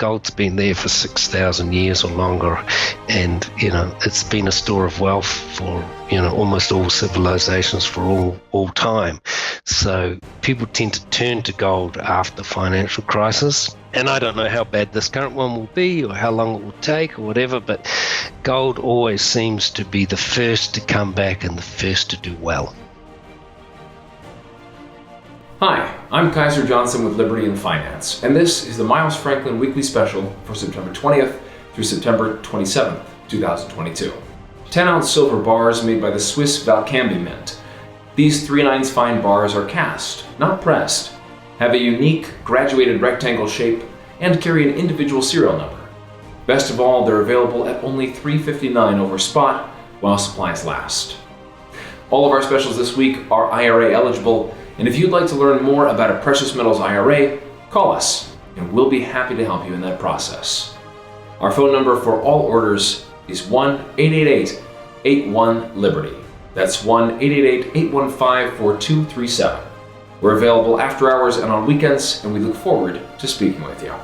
gold's been there for 6,000 years or longer, and it's been a store of wealth for almost all civilizations for all time. So people tend to turn to gold after financial crisis, and I don't know how bad this current one will be or how long it will take or whatever, but gold always seems to be the first to come back and the first to do well. Hi, I'm Kaiser Johnson with Liberty in Finance, and this is the Miles Franklin Weekly Special for September 20th through September 27th, 2022. 10-ounce silver bars made by the Swiss Valcambi Mint. These 3/9 fine bars are cast, not pressed, have a unique graduated rectangle shape, and carry an individual serial number. Best of all, they're available at only $3.59 over spot while supplies last. All of our specials this week are IRA eligible, and if you'd like to learn more about a precious metals IRA, call us, and we'll be happy to help you in that process. Our phone number for all orders is 1-888-81-LIBERTY. That's 1-888-815-4237. We're available after hours and on weekends, and we look forward to speaking with you.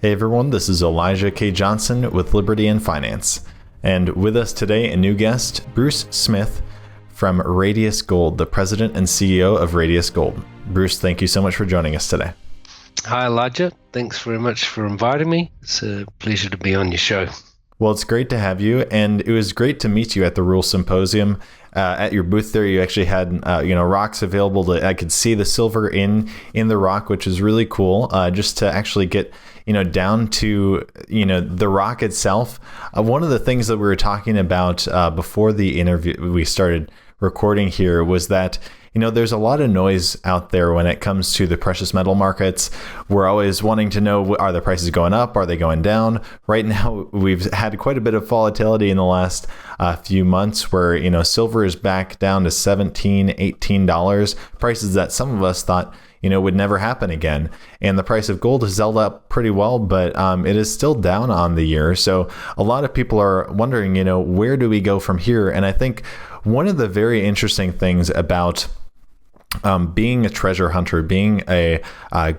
Hey everyone, this is Elijah K. Johnson with Liberty in Finance. And with us today, a new guest, Bruce Smith from Radius Gold, the president and CEO of Radius Gold. Bruce, thank you so much for joining us today. Hi, Elijah. Thanks very much for inviting me. It's a pleasure to be on your show. Well, it's great to have you, and it was great to meet you at the Rural Symposium. At your booth there, you actually had rocks available. I could see the silver in the rock, which is really cool. Just to actually get down to the rock itself. One of the things that we were talking about before the interview we started recording here was that there's a lot of noise out there when it comes to the precious metal markets. We're always wanting to know, are the prices going up? Are they going down? Right now, we've had quite a bit of volatility in the last few months where, silver is back down to $17, $18, prices that some of us thought, would never happen again. And the price of gold has held up pretty well, but it is still down on the year. So a lot of people are wondering, where do we go from here? And I think one of the very interesting things about being a treasure hunter, being a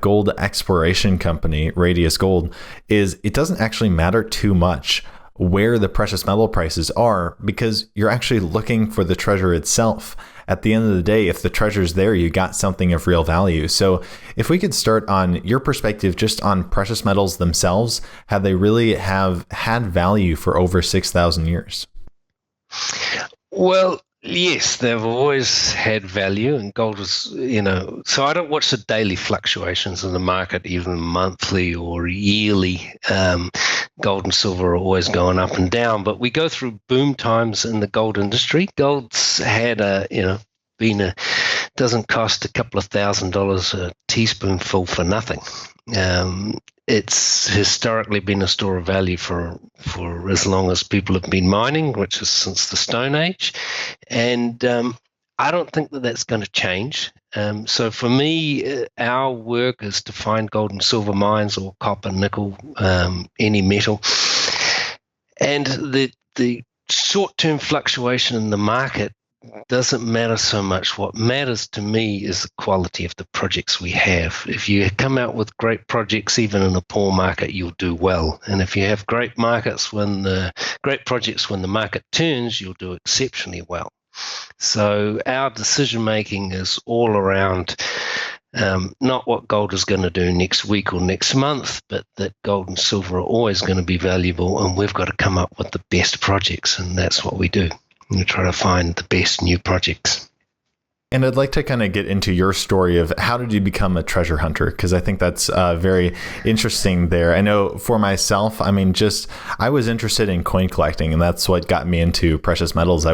gold exploration company, Radius Gold, is it doesn't actually matter too much where the precious metal prices are, because you're actually looking for the treasure itself. At the end of the day, if the treasure's there, you got something of real value. So if we could start on your perspective just on precious metals themselves, have they really have had value for over 6,000 years? Well, yes, they've always had value, and gold is, so I don't watch the daily fluctuations in the market, even monthly or yearly. Gold and silver are always going up and down, but we go through boom times in the gold industry. Gold's had doesn't cost a couple of $1,000s a teaspoonful for nothing. It's historically been a store of value for as long as people have been mining, which is since the Stone Age. And I don't think that that's going to change. So for me, our work is to find gold and silver mines, or copper, nickel, any metal. And the short-term fluctuation in the market doesn't matter so much. What matters to me is the quality of the projects we have. If you come out with great projects, even in a poor market, you'll do well. And if you have great projects when the market turns, you'll do exceptionally well. So our decision making is all around not what gold is going to do next week or next month, but that gold and silver are always going to be valuable, and we've got to come up with the best projects, and that's what we do. We try to find the best new projects. And I'd like to kind of get into your story of how did you become a treasure hunter? Because I think that's very interesting there. I know for myself, I was interested in coin collecting, and that's what got me into precious metals.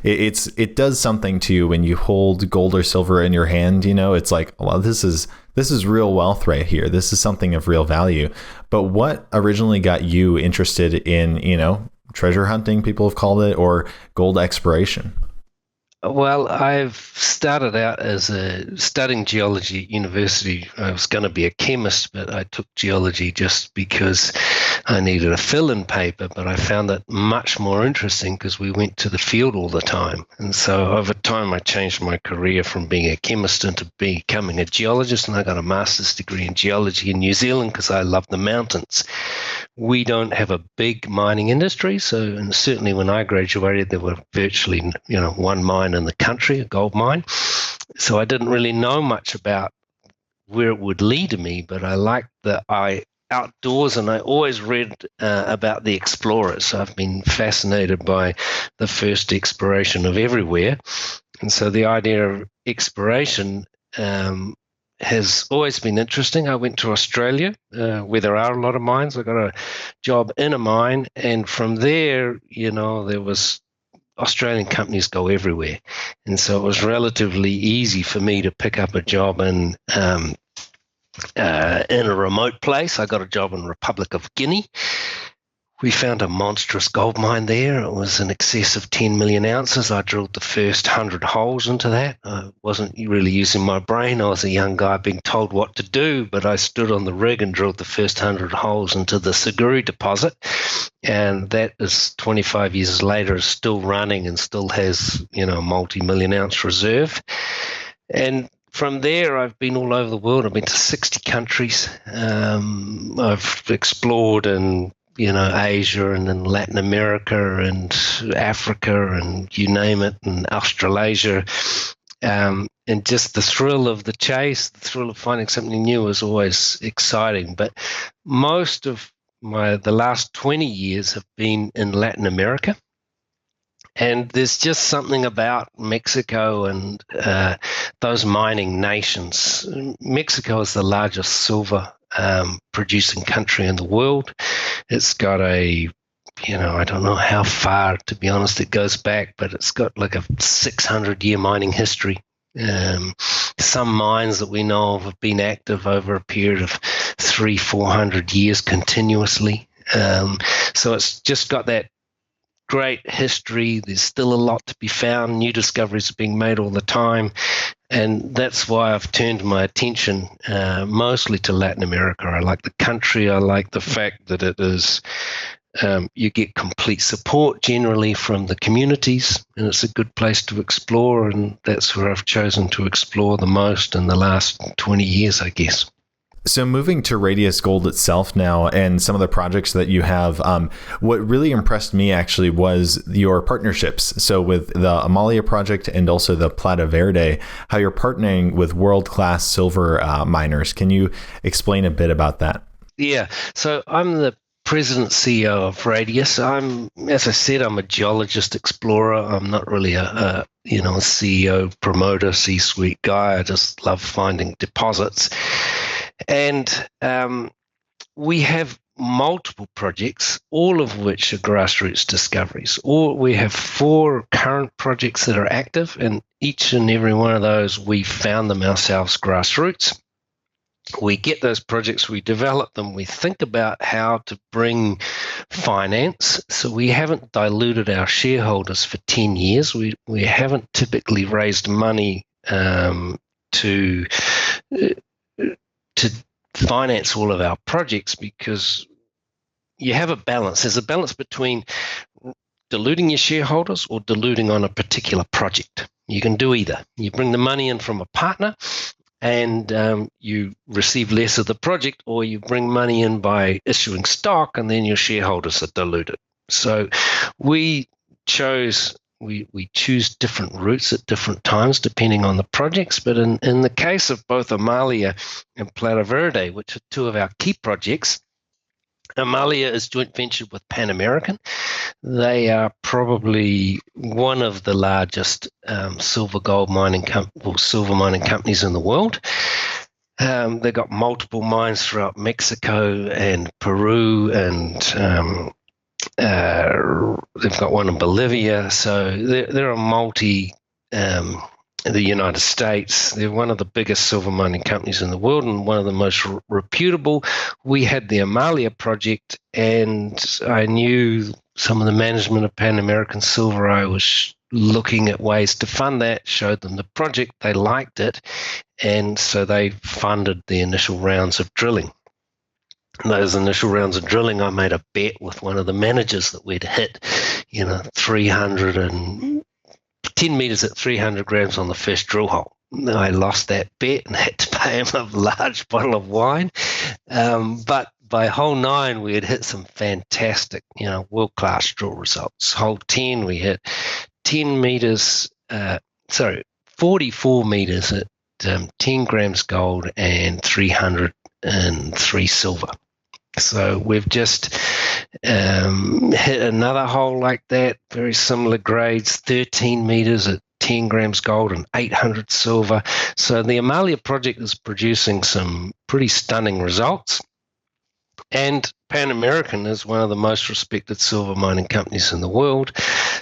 It does something to you when you hold gold or silver in your hand. It's like, well, this is real wealth right here. This is something of real value. But what originally got you interested in, treasure hunting, people have called it, or gold exploration? Well, I've started out as studying geology at university. I was going to be a chemist, but I took geology just because I needed a fill-in paper. But I found it much more interesting because we went to the field all the time. And so over time, I changed my career from being a chemist into becoming a geologist. And I got a master's degree in geology in New Zealand because I love the mountains. We don't have a big mining industry. So, and certainly when I graduated, there were virtually, one mine in the country, a gold mine. So I didn't really know much about where it would lead me, but I liked the outdoors, and I always read about the explorers. So I've been fascinated by the first exploration of everywhere. And so the idea of exploration has always been interesting. I went to Australia, where there are a lot of mines. I got a job in a mine, and from there, there was Australian companies go everywhere. And so it was relatively easy for me to pick up a job in a remote place. I got a job in the Republic of Guinea. We found a monstrous gold mine there. It was in excess of 10 million ounces. I drilled the first 100 holes into that. I wasn't really using my brain. I was a young guy being told what to do, but I stood on the rig and drilled the first 100 holes into the Siguri deposit. And that is 25 years later, is still running and still has, a multi-million ounce reserve. And from there, I've been all over the world. I've been to 60 countries. I've explored in Asia and in Latin America and Africa and you name it, and Australasia. And just the thrill of the chase, the thrill of finding something new is always exciting. But most of the last 20 years have been in Latin America. And there's just something about Mexico and those mining nations. Mexico is the largest silver producing country in the world. It's got I don't know how far, to be honest, it goes back, but it's got like a 600-year mining history. Some mines that we know of have been active over a period of 300-400 years continuously. So it's just got that great history. There's still a lot to be found. New discoveries are being made all the time. And that's why I've turned my attention mostly to Latin America. I like the country. I like the fact that it is, you get complete support generally from the communities, and it's a good place to explore. And that's where I've chosen to explore the most in the last 20 years, I guess. So moving to Radius Gold itself now and some of the projects that you have, what really impressed me actually was your partnerships. So with the Amalia project and also the Plata Verde, how you're partnering with world-class silver miners. Can you explain a bit about that? Yeah, so I'm the President CEO of Radius. As I said, I'm a geologist explorer. I'm not really a CEO, promoter, C-suite guy. I just love finding deposits. And we have multiple projects, all of which are grassroots discoveries. We have 4 current projects that are active, and each and every one of those, we found them ourselves grassroots. We get those projects, we develop them, we think about how to bring finance. So we haven't diluted our shareholders for 10 years. We haven't typically raised money to finance all of our projects, because you have a balance. There's a balance between diluting your shareholders or diluting on a particular project. You can do either. You bring the money in from a partner and you receive less of the project, or you bring money in by issuing stock and then your shareholders are diluted. So we choose different routes at different times depending on the projects. But in the case of both Amalia and Plata Verde, which are 2 of our key projects, Amalia is joint ventured with Pan American. They are probably one of the largest silver mining companies in the world. They've got multiple mines throughout Mexico and Peru, and they've got one in Bolivia. So they're a the United States. They're one of the biggest silver mining companies in the world and one of the most reputable. We had the Amalia project, and I knew some of the management of Pan American Silver. I was looking at ways to fund that, showed them the project, they liked it, and so they funded the initial rounds of drilling. In those initial rounds of drilling, I made a bet with one of the managers that we'd hit, 310 meters at 300 grams on the first drill hole. I lost that bet and had to pay him a large bottle of wine. But by hole 9, we had hit some fantastic, world-class drill results. Hole 10, we hit 44 meters at 10 grams gold and 303 silver. So we've just hit another hole like that, very similar grades, 13 meters at 10 grams gold and 800 silver. So the Amalia project is producing some pretty stunning results. And Pan American is one of the most respected silver mining companies in the world.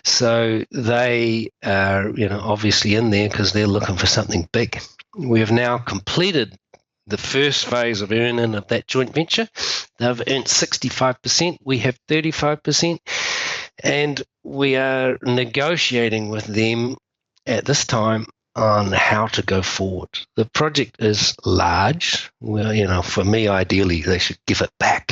So they are, obviously in there because they're looking for something big. We have now completed the first phase of earning of that joint venture. They've earned 65%. We have 35%. And we are negotiating with them at this time on how to go forward. The project is large. Well, for me, ideally, they should give it back.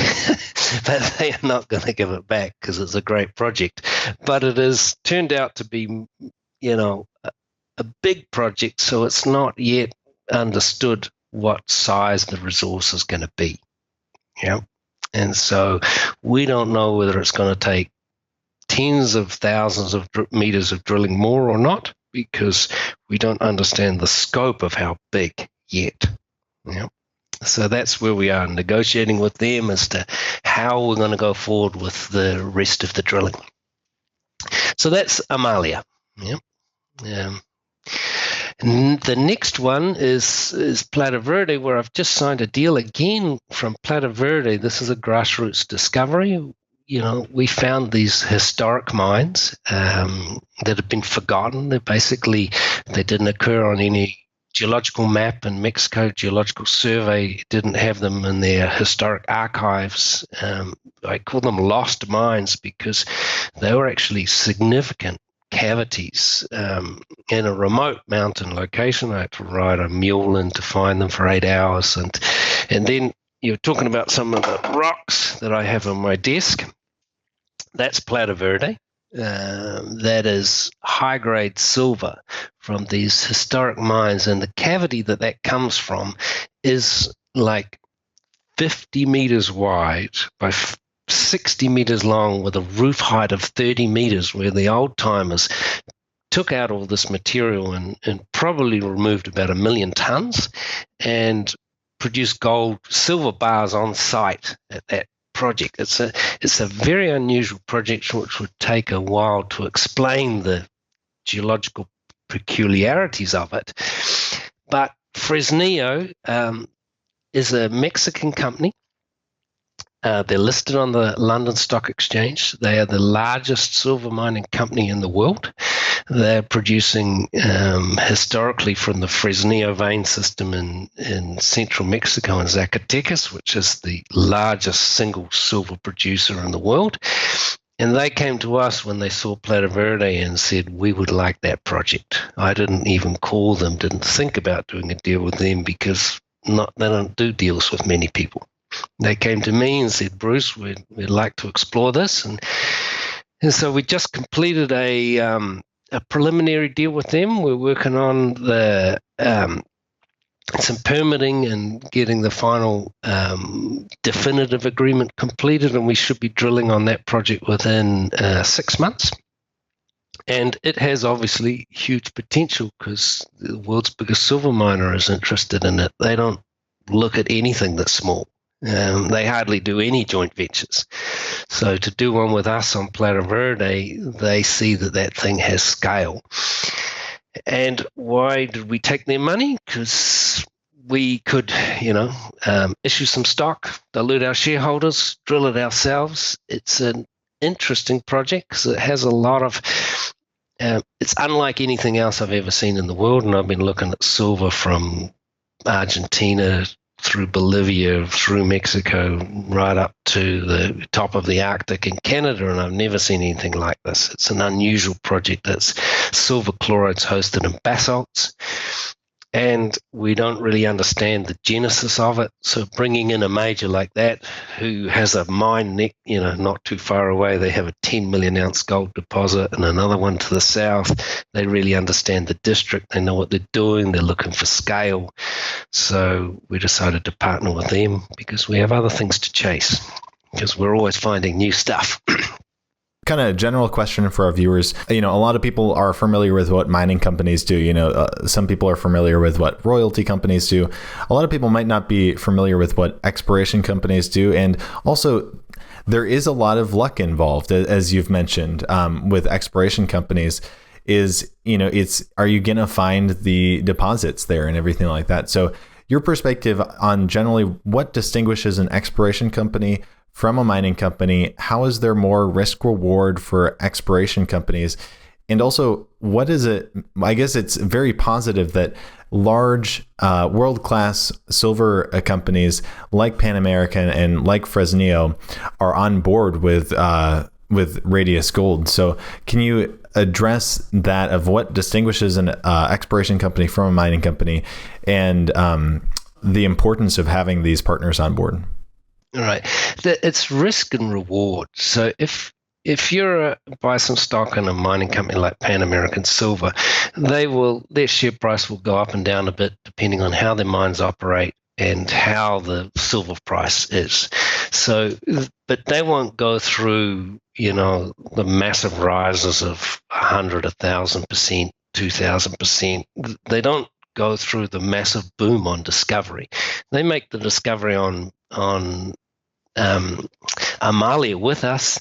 But they are not going to give it back because it's a great project. But it has turned out to be, a big project, so it's not yet understood what size the resource is going to be. Yeah. And so we don't know whether it's going to take tens of thousands of meters of drilling more or not, because we don't understand the scope of how big yet. Yeah. So that's where we are negotiating with them as to how we're going to go forward with the rest of the drilling. So that's Amalia. Yeah. And the next one is Plata Verde, where I've just signed a deal again from Plata Verde. This is a grassroots discovery. We found these historic mines that have been forgotten. They didn't occur on any geological map in Mexico. Geological Survey didn't have them in their historic archives. I call them lost mines because they were actually significant cavities in a remote mountain location. I had to ride a mule in to find them for 8 hours. And then you're talking about some of the rocks that I have on my desk. That's Plata Verde. That is high-grade silver from these historic mines. And the cavity that comes from is like 50 meters wide by 60 meters long with a roof height of 30 meters, where the old timers took out all this material and probably removed about 1 million tons and produced silver bars on site at that project. It's a very unusual project which would take a while to explain the geological peculiarities of it. But Fresnillo is a Mexican company. They're listed on the London Stock Exchange. They are the largest silver mining company in the world. They're producing historically from the Fresnillo vein system in central Mexico and Zacatecas, which is the largest single silver producer in the world. And they came to us when they saw Plata Verde and said, we would like that project. I didn't even call them, didn't think about doing a deal with them because they don't do deals with many people. They came to me and said, Bruce, we'd like to explore this. And so we just completed a preliminary deal with them. We're working on some permitting and getting the final definitive agreement completed, and we should be drilling on that project within 6 months. And it has obviously huge potential because the world's biggest silver miner is interested in it. They don't look at anything that's small. They hardly do any joint ventures. So to do one with us on Plata Verde, they see that thing has scale. And why did we take their money? Because we could, issue some stock, dilute our shareholders, drill it ourselves. It's an interesting project because it has a lot of, it's unlike anything else I've ever seen in the world. And I've been looking at silver from Argentina through Bolivia, through Mexico, right up to the top of the Arctic in Canada, and I've never seen anything like this. It's an unusual project that's silver chlorides hosted in basalts, and we don't really understand the genesis of it. So bringing in a major like that, who has a mine not too far away, they have a 10 million ounce gold deposit and another one to the south. They really understand the district. They know what they're doing. They're looking for scale. So we decided to partner with them because we have other things to chase, because we're always finding new stuff. Kind of general question for our viewers. A lot of people are familiar with what mining companies do. Some people are familiar with what royalty companies do. A lot of people might not be familiar with what exploration companies do. And also, there is a lot of luck involved, as you've mentioned, with exploration companies. Are you going to find the deposits there and everything like that? So your perspective on generally what distinguishes an exploration company from a mining company, how is there more risk reward for exploration companies? And also, what is it? I guess it's very positive that large world-class silver companies like Pan American and like Fresnillo are on board with Radius Gold. So can you address that of what distinguishes an exploration company from a mining company, and the importance of having these partners on board? All right. It's risk and reward. So if you buy some stock in a mining company like Pan American Silver, their share price will go up and down a bit depending on how their mines operate and how the silver price is. So, but they won't go through, the massive rises of 100, 1,000%, 2,000%. They don't go through the massive boom on discovery. They make the discovery on Amalia with us,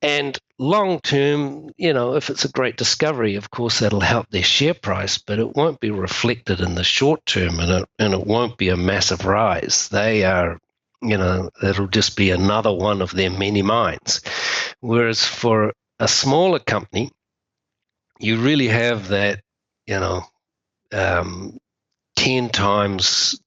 and long term, if it's a great discovery, of course that'll help their share price, but it won't be reflected in the short term, and it won't be a massive rise. They are, it'll just be another one of their many mines. Whereas for a smaller company, you really have that, 10 times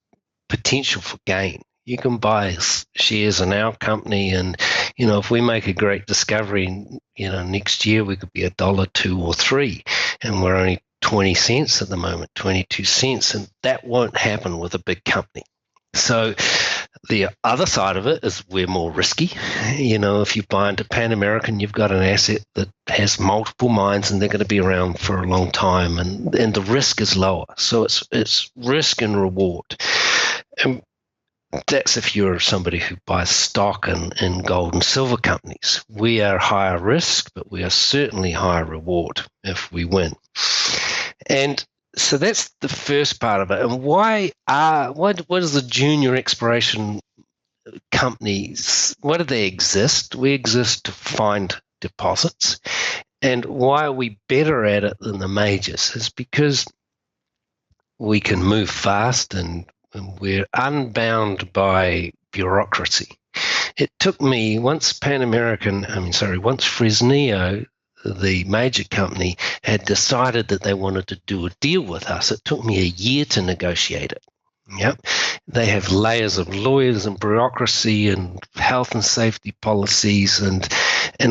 potential for gain. You can buy shares in our company, and if we make a great discovery, next year we could be $1, $2, or $3, and we're only 20 cents at the moment, 22 cents, and that won't happen with a big company. So the other side of it is we're more risky. If you buy into Pan American, you've got an asset that has multiple mines, and they're going to be around for a long time, and the risk is lower. So it's risk and reward. And that's if you're somebody who buys stock in gold and silver companies. We are higher risk, but we are certainly higher reward if we win. And so that's the first part of it. And why does the junior exploration companies, why do they exist? We exist to find deposits. And why are we better at it than the majors? Is because we can move fast, and we're unbound by bureaucracy. It took me, once Fresnillo, the major company, had decided that they wanted to do a deal with us, it took me a year to negotiate it. Yep. They have layers of lawyers and bureaucracy and health and safety policies, and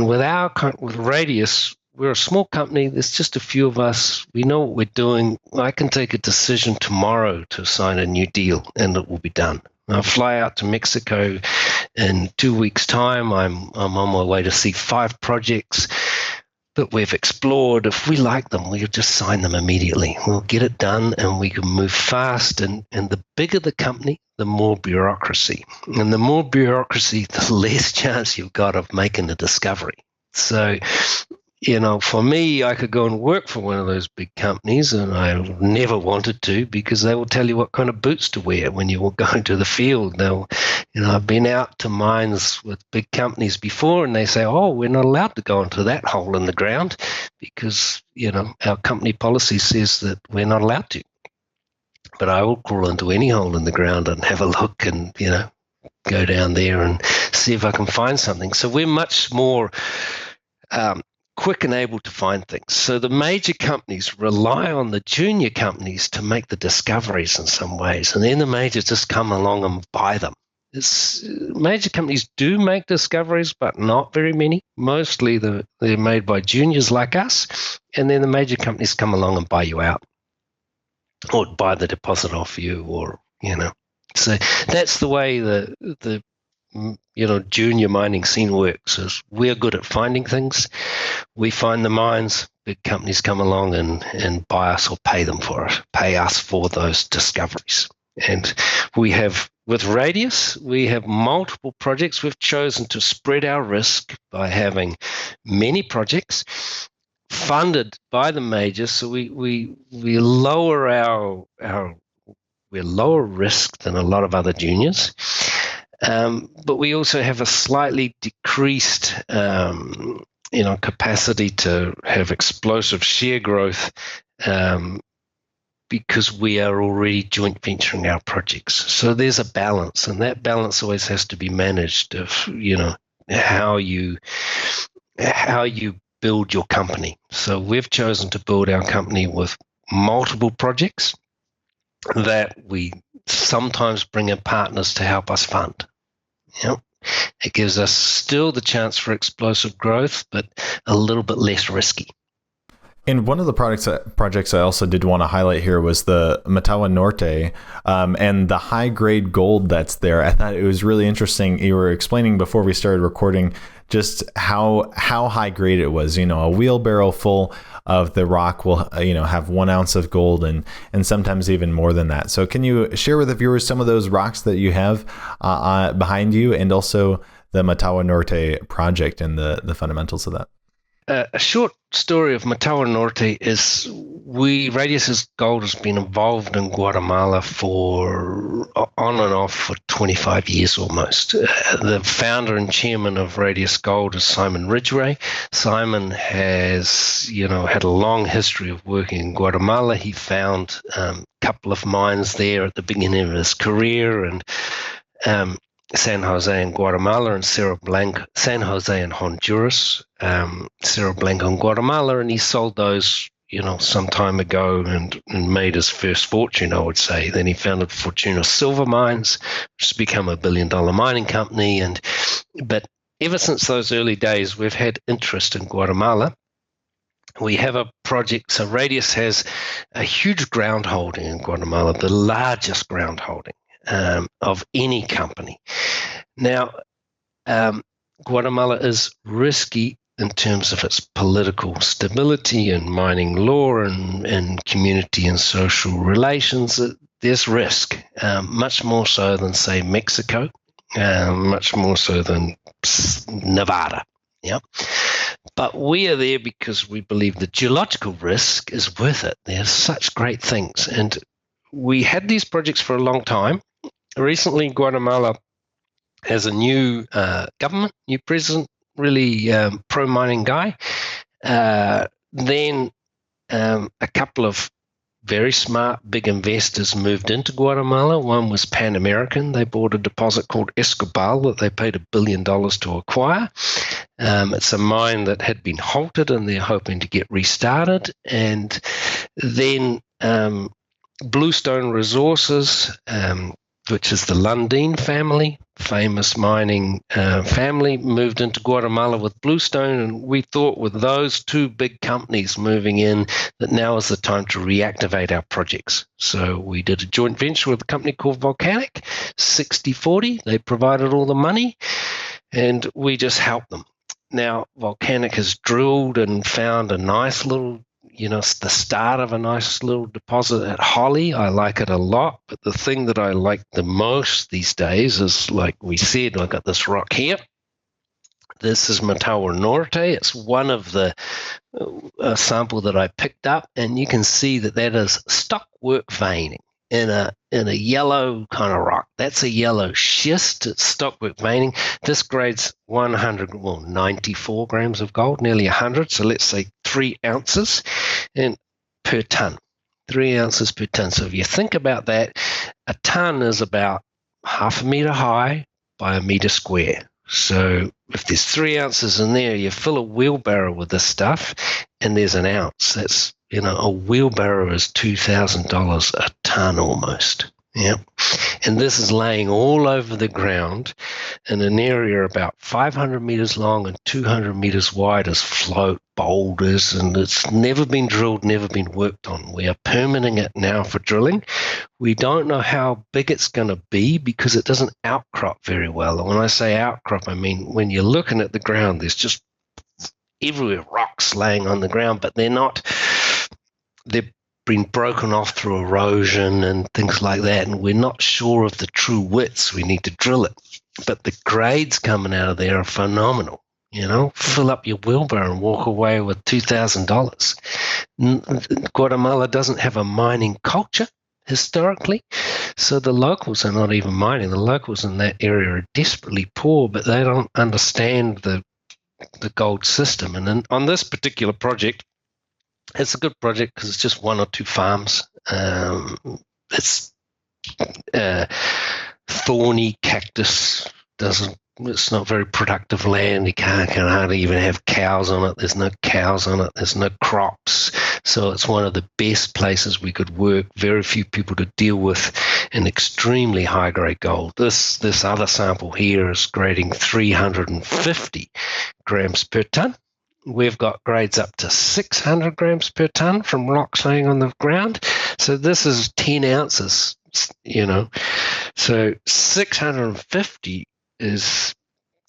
with Radius, we're a small company. There's just a few of us. We know what we're doing. I can take a decision tomorrow to sign a new deal, and it will be done. I'll fly out to Mexico in 2 weeks' time. I'm on my way to see 5 projects that we've explored. If we like them, we'll just sign them immediately. We'll get it done, and we can move fast. And the bigger the company, the more bureaucracy. And the more bureaucracy, the less chance you've got of making a discovery. So, for me, I could go and work for one of those big companies, and I never wanted to, because they will tell you what kind of boots to wear when you go into the field. I've been out to mines with big companies before, and they say, "Oh, we're not allowed to go into that hole in the ground because, our company policy says that we're not allowed to." But I will crawl into any hole in the ground and have a look, and, go down there and see if I can find something. So we're much more quick and able to find things. So the major companies rely on the junior companies to make the discoveries in some ways, and then the majors just come along and buy them. Major companies do make discoveries, but not very many. Mostly they're made by juniors like us, and then the major companies come along and buy you out, or buy the deposit off you, or So that's the way the junior mining scene works. Is we're good at finding things. We find the mines. Big companies come along and buy us or pay us for those discoveries. And we have, with Radius, we have multiple projects. We've chosen to spread our risk by having many projects funded by the majors. So we lower we're lower risk than a lot of other juniors. But we also have a slightly decreased capacity to have explosive share growth, because we are already joint venturing our projects. So there's a balance, and that balance always has to be managed of, how you build your company. So we've chosen to build our company with multiple projects that we sometimes bring in partners to help us fund. It gives us still the chance for explosive growth, but a little bit less risky. And one of the projects I also did want to highlight here was the Motagua Norte, and the high grade gold that's there. I thought it was really interesting. You were explaining before we started recording just how high grade it was. A wheelbarrow full of the rock will have 1 ounce of gold, and sometimes even more than that. So can you share with the viewers some of those rocks that you have behind you, and also the Motagua Norte project and the fundamentals of that? A short story of Motagua Norte is Radius's gold has been involved in Guatemala for on and off for 25 years almost. The founder and chairman of Radius Gold is Simon Ridgway. Simon has, had a long history of working in Guatemala. He found a couple of mines there at the beginning of his career, and San Jose in Guatemala and San Jose in Honduras, Cerro Blanco in Guatemala, and he sold those, some time ago and made his first fortune, I would say. Then he founded Fortuna Silver Mines, which has become a $1 billion mining company. But ever since those early days, we've had interest in Guatemala. We have a project, so Radius has a huge ground holding in Guatemala, the largest ground holding of any company. Now, Guatemala is risky in terms of its political stability and mining law and community and social relations. There's risk, much more so than, say, Mexico, much more so than Nevada. Yeah. But we are there because we believe the geological risk is worth it. There's such great things. And we had these projects for a long time. Recently, Guatemala has a new government, new president, really pro-mining guy. Then a couple of very smart, big investors moved into Guatemala. One was Pan American. They bought a deposit called Escobal that they paid $1 billion to acquire. It's a mine that had been halted, and they're hoping to get restarted. And then Bluestone Resources, which is the Lundin family, famous mining family, moved into Guatemala with Bluestone. And we thought with those two big companies moving in that now is the time to reactivate our projects. So we did a joint venture with a company called Volcanic, 60-40. They provided all the money, and we just helped them. Now, Volcanic has drilled and found a nice little, the start of a nice little deposit at Holly. I like it a lot, but the thing that I like the most these days is, like we said, I got this rock here. This is Motagua Norte. It's one of the sample that I picked up, and you can see that is stockwork veining in a yellow kind of rock. That's a yellow schist. It's stockwork veining. This grade's 94 grams of gold, nearly 100. So let's say 3 ounces per ton. 3 ounces per ton. So if you think about that, a ton is about half a meter high by a meter square. So if there's 3 ounces in there, you fill a wheelbarrow with this stuff, and there's an ounce. That's, a wheelbarrow is $2,000 a ton almost. Yeah. And this is laying all over the ground in an area about 500 meters long and 200 meters wide as float boulders, and it's never been drilled, never been worked on. We are permitting it now for drilling. We don't know how big it's going to be because it doesn't outcrop very well. And when I say outcrop, I mean when you're looking at the ground, there's just everywhere rocks laying on the ground, but they've been broken off through erosion and things like that, and we're not sure of the true widths. We need to drill it. But the grades coming out of there are phenomenal. Fill up your wheelbarrow and walk away with $2,000. Guatemala doesn't have a mining culture historically, so the locals are not even mining. The locals in that area are desperately poor, but they don't understand the gold system. And then on this particular project, it's a good project because it's just 1 or 2 farms. It's thorny cactus. It's not very productive land. You can hardly even have cows on it. There's no cows on it. There's no crops. So it's one of the best places we could work. Very few people to deal with, and extremely high grade gold. This other sample here is grading 350 grams per ton. We've got grades up to 600 grams per ton from rocks laying on the ground. So this is 10 ounces, So 650 is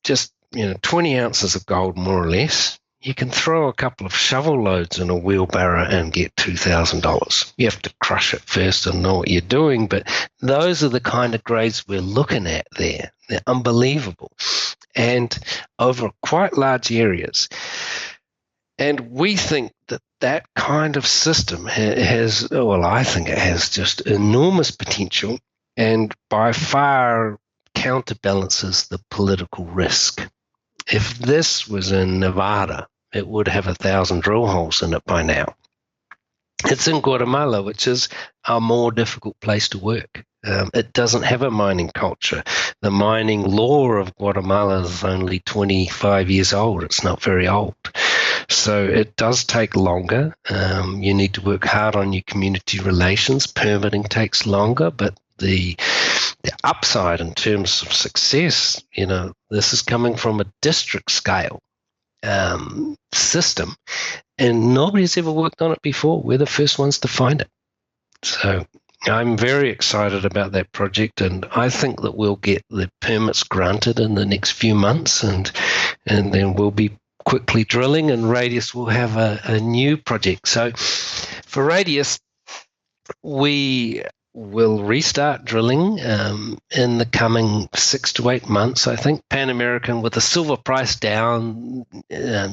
just, 20 ounces of gold, more or less. You can throw a couple of shovel loads in a wheelbarrow and get $2,000. You have to crush it first and know what you're doing, but those are the kind of grades we're looking at there. They're unbelievable. And over quite large areas. And we think that kind of system has, I think it has just enormous potential, and by far counterbalances the political risk. If this was in Nevada, it would have 1,000 drill holes in it by now. It's in Guatemala, which is a more difficult place to work. It doesn't have a mining culture. The mining law of Guatemala is only 25 years old. It's not very old. So it does take longer. You need to work hard on your community relations. Permitting takes longer, but the upside in terms of success, this is coming from a district scale system, and nobody's ever worked on it before. We're the first ones to find it. So I'm very excited about that project, and I think that we'll get the permits granted in the next few months, and then we'll be quickly drilling, and Radius will have a new project. So for Radius, we will restart drilling in the coming 6 to 8 months, I think. Pan American, with the silver price down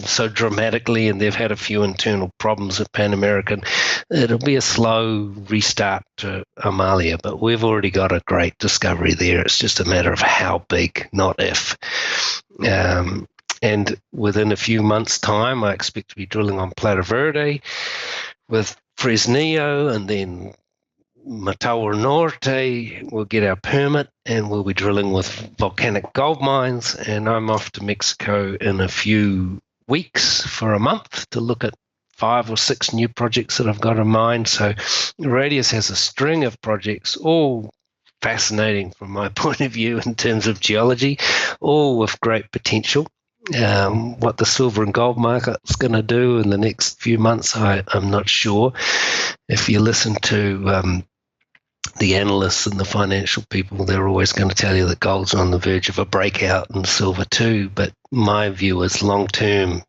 so dramatically, and they've had a few internal problems at Pan American, it'll be a slow restart to Amalia, but we've already got a great discovery there. It's just a matter of how big, not if. And within a few months' time, I expect to be drilling on Plata Verde with Fresnillo, and then Motagua Norte. We'll get our permit, and we'll be drilling with volcanic gold mines. And I'm off to Mexico in a few weeks for a month to look at 5 or 6 new projects that I've got in mind. So Radius has a string of projects, all fascinating from my point of view in terms of geology, all with great potential. What the silver and gold market's going to do in the next few months, I'm not sure. If you listen to the analysts and the financial people, they're always going to tell you that gold's on the verge of a breakout, and silver too. But my view is long term,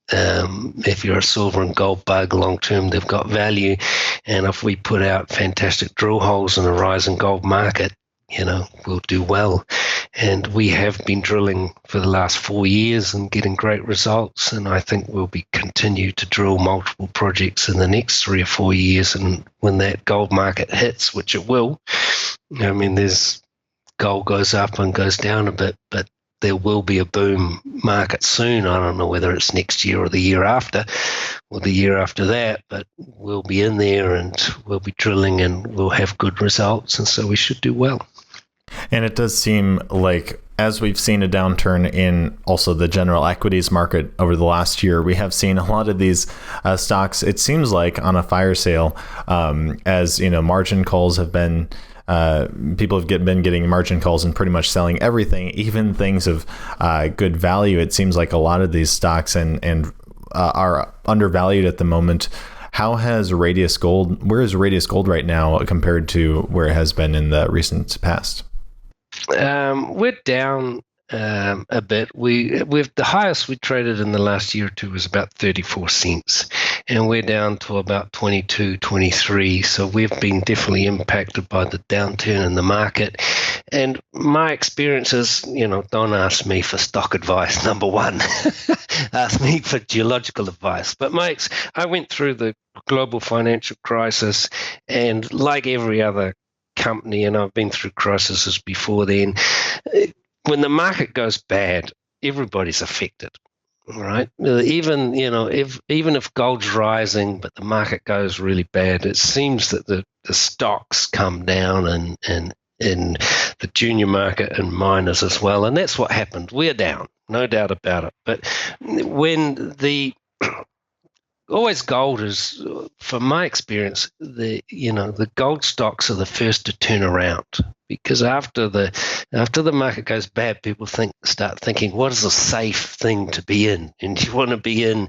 if you're a silver and gold bug, long term they've got value. And if we put out fantastic drill holes in a rising gold market, we'll do well. And we have been drilling for the last 4 years and getting great results. And I think we'll continue to drill multiple projects in the next 3 or 4 years. And when that gold market hits, which it will, there's gold goes up and goes down a bit, but there will be a boom market soon. I don't know whether it's next year or the year after or the year after that, but we'll be in there and we'll be drilling and we'll have good results. And so we should do well. And it does seem like, as we've seen a downturn in also the general equities market over the last year, we have seen a lot of these stocks, it seems like, on a fire sale, as margin calls have been, people have been getting margin calls and pretty much selling everything, even things of good value. It seems like a lot of these stocks and are undervalued at the moment. How has Radius Gold, where is Radius Gold right now compared to where it has been in the recent past? We're down a bit. We've the highest we traded in the last year or two was about 34 cents, and we're down to about 22, 23. So we've been definitely impacted by the downturn in the market. And my experience is, don't ask me for stock advice, number one. Ask me for geological advice. But I went through the global financial crisis, and like every other company, and I've been through crises before then, when the market goes bad, everybody's affected, right? Even if gold's rising, but the market goes really bad, it seems that the stocks come down and in the junior market and miners as well. And that's what happened. We're down, no doubt about it. But when always gold is, from my experience, the gold stocks are the first to turn around, because after the market goes bad, people start thinking, what is a safe thing to be in? And you want to be in,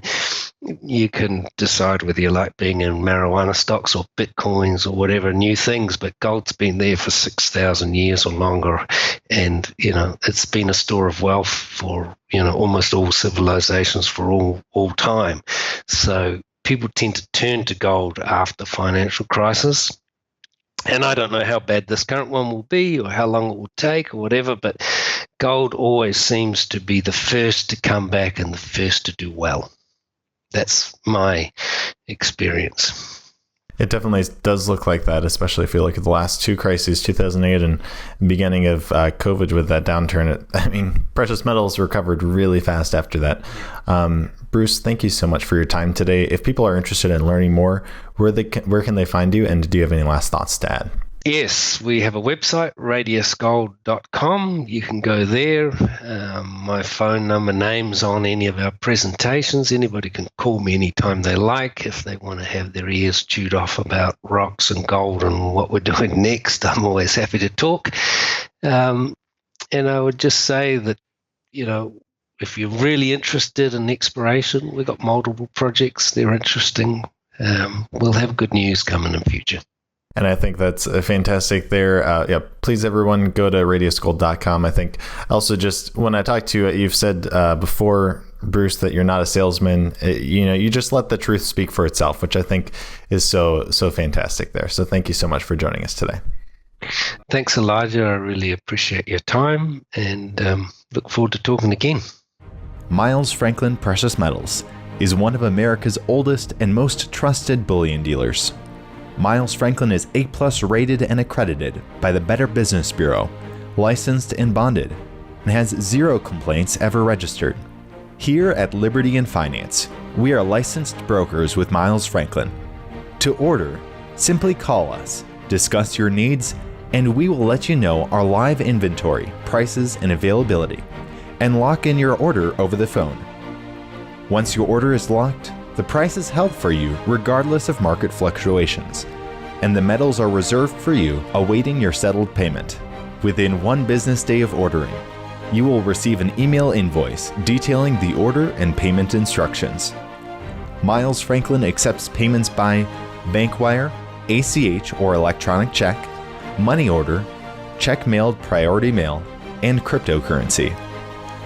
you can decide whether you like being in marijuana stocks or bitcoins or whatever new things, but gold's been there for 6,000 years or longer, and it's been a store of wealth for almost all civilizations for all time. So people tend to turn to gold after financial crisis. And I don't know how bad this current one will be or how long it will take or whatever, but gold always seems to be the first to come back and the first to do well. That's my experience. It definitely does look like that, especially if you look at the last two crises, 2008 and beginning of COVID with that downturn. Precious metals recovered really fast after that. Bruce, thank you so much for your time today. If people are interested in learning more, where can they find you, and do you have any last thoughts to add? Yes, we have a website, radiusgold.com. You can go there. My phone number, name's on any of our presentations. Anybody can call me anytime they like. If they want to have their ears chewed off about rocks and gold and what we're doing next, I'm always happy to talk. And I would just say that, if you're really interested in exploration, we've got multiple projects. They're interesting. We'll have good news coming in future. And I think that's fantastic there. Please, everyone, go to radiusgold.com. I think also, just when I talked to you, you've said before, Bruce, that you're not a salesman. You just let the truth speak for itself, which I think is so fantastic there. So thank you so much for joining us today. Thanks, Elijah. I really appreciate your time, and look forward to talking again. Miles Franklin Precious Metals is one of America's oldest and most trusted bullion dealers. Miles Franklin is A+ rated and accredited by the Better Business Bureau, licensed and bonded, and has 0 complaints ever registered. Here at Liberty and Finance, we are licensed brokers with Miles Franklin. To order, simply call us, discuss your needs, and we will let you know our live inventory, prices, and availability, and lock in your order over the phone. Once your order is locked, the price is held for you regardless of market fluctuations, and the metals are reserved for you awaiting your settled payment. Within 1 business day of ordering, you will receive an email invoice detailing the order and payment instructions. Miles Franklin accepts payments by bank wire, ACH or electronic check, money order, check mailed priority mail, and cryptocurrency.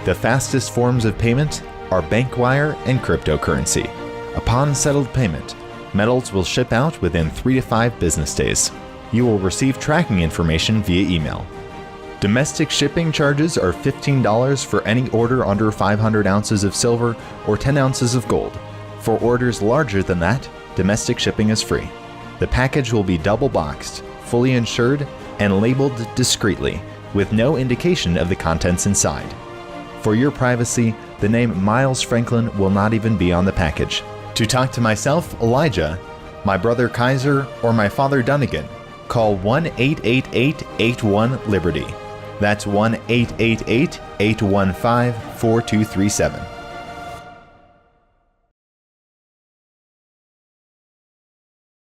The fastest forms of payment are bank wire and cryptocurrency. Upon settled payment, metals will ship out within 3 to 5 business days. You will receive tracking information via email. Domestic shipping charges are $15 for any order under 500 ounces of silver or 10 ounces of gold. For orders larger than that, domestic shipping is free. The package will be double boxed, fully insured, and labeled discreetly, with no indication of the contents inside. For your privacy, the name Miles Franklin will not even be on the package. To talk to myself, Elijah, my brother Kaiser, or my father Dunnigan, call 1-888-81-LIBERTY. That's 1-888-815-4237.